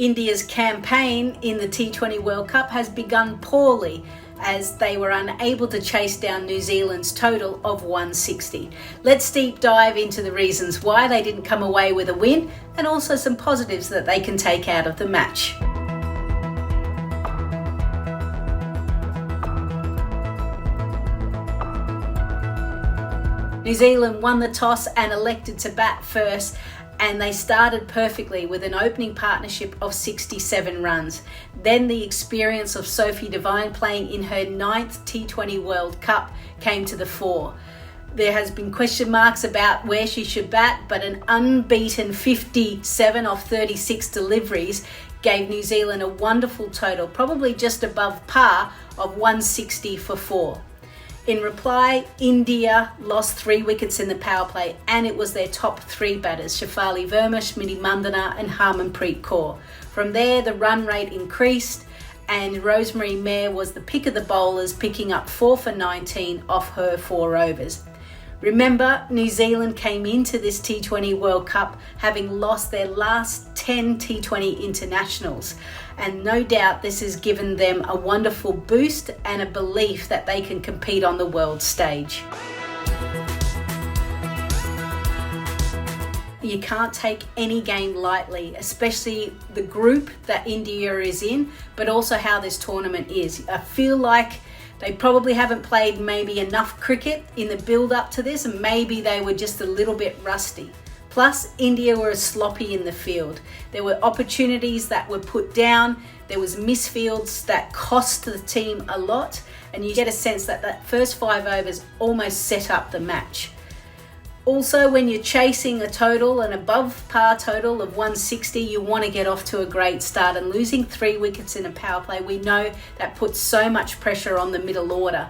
India's campaign in the T20 World Cup has begun poorly, as they were unable to chase down New Zealand's total of 160. Let's deep dive into the reasons why they didn't come away with a win, and also some positives that they can take out of the match. New Zealand won the toss and elected to bat first, and they started perfectly with an opening partnership of 67 runs. Then the experience of Sophie Devine playing in her 9th T20 World Cup came to the fore. There has been question marks about where she should bat, but an unbeaten 57 off 36 deliveries gave New Zealand a wonderful total, probably just above par, of 160 for 4. In reply, India lost 3 wickets in the power play, and it was their top 3 batters, Shafali Verma, Smriti Mandhana and Harmanpreet Kaur. From there, the run rate increased, and Rosemary Mair was the pick of the bowlers, picking up 4 for 19 off her 4 overs. Remember, New Zealand came into this T20 World Cup having lost their last 10 T20 internationals, and no doubt this has given them a wonderful boost and a belief that they can compete on the world stage. You can't take any game lightly, especially the group that India is in, but also how this tournament is. I feel like they probably haven't played maybe enough cricket in the build up to this, and maybe they were just a little bit rusty. Plus, India were sloppy in the field. There were opportunities that were put down. There was misfields that cost the team a lot, and you get a sense that that first 5 overs almost set up the match. Also, when you're chasing a total, an above par total of 160, you want to get off to a great start, and losing 3 wickets in a power play, we know that puts so much pressure on the middle order,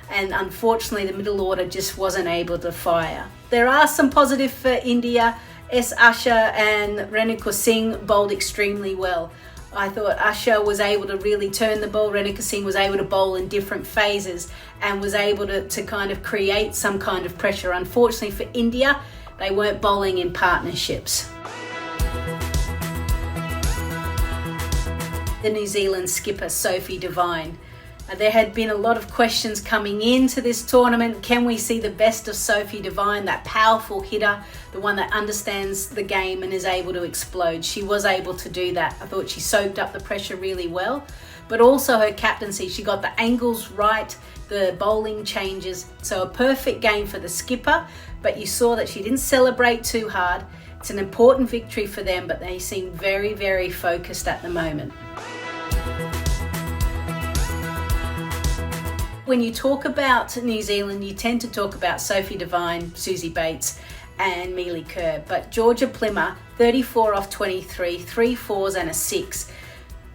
and unfortunately the middle order just wasn't able to fire. There are some positive for India. S. Asher and Renuka Singh bowled extremely well. I thought Asher was able to really turn the ball. Renuka Singh was able to bowl in different phases and was able to kind of create some kind of pressure. Unfortunately for India, they weren't bowling in partnerships. The New Zealand skipper, Sophie Devine. There had been a lot of questions coming into this tournament. Can we see the best of Sophie Devine, that powerful hitter, the one that understands the game and is able to explode? She was able to do that. I thought she soaked up the pressure really well, but also her captaincy. She got the angles right, the bowling changes. So a perfect game for the skipper, but you saw that she didn't celebrate too hard. It's an important victory for them, but they seem very, very focused at the moment. When you talk about New Zealand, you tend to talk about Sophie Devine, Suzie Bates and Mealy Kerr, but Georgia Plimmer, 34 off 23, 3 fours and a 6.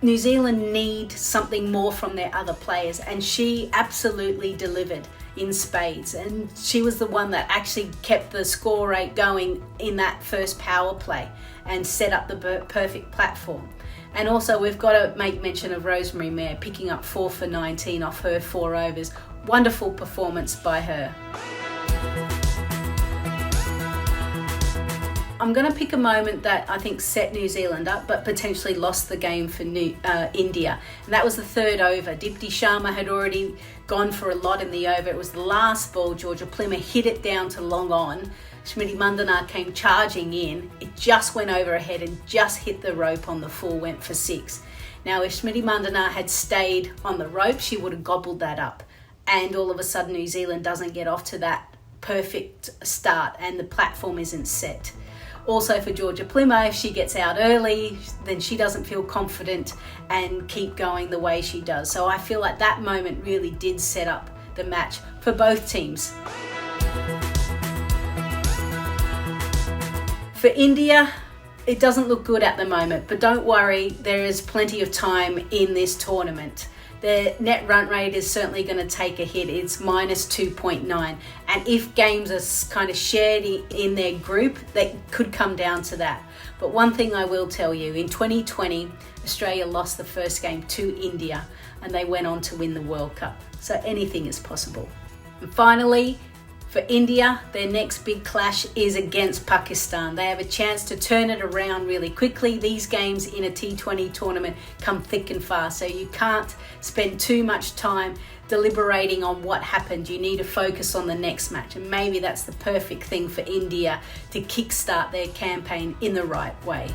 New Zealand need something more from their other players, and she absolutely delivered in spades, and she was the one that actually kept the score rate going in that first power play and set up the perfect platform. And also we've got to make mention of Rosemary Mair picking up 4 for 19 off her 4 overs. Wonderful performance by her. I'm going to pick a moment that I think set New Zealand up, but potentially lost the game for India. And that was the 3rd over. Dipti Sharma had already gone for a lot in the over. It was the last ball. Georgia Plimmer hit it down to long on. Smriti Mandhana came charging in. It just went over her head and just hit the rope on the full, went for 6. Now, if Smriti Mandhana had stayed on the rope, she would have gobbled that up. And all of a sudden, New Zealand doesn't get off to that perfect start and the platform isn't set. Also for Georgia Plimmer, if she gets out early, then she doesn't feel confident and keep going the way she does. So I feel like that moment really did set up the match for both teams. For India, it doesn't look good at the moment, but don't worry, there is plenty of time in this tournament. The net run rate is certainly going to take a hit. It's minus 2.9. And if games are kind of shared in their group, they could come down to that. But one thing I will tell you, in 2020, Australia lost the first game to India and they went on to win the World Cup. So anything is possible. And finally, For India, their next big clash is against Pakistan. They have a chance to turn it around really quickly. These games in a T20 tournament come thick and fast, so you can't spend too much time deliberating on what happened. You need to focus on the next match, and maybe that's the perfect thing for India to kickstart their campaign in the right way.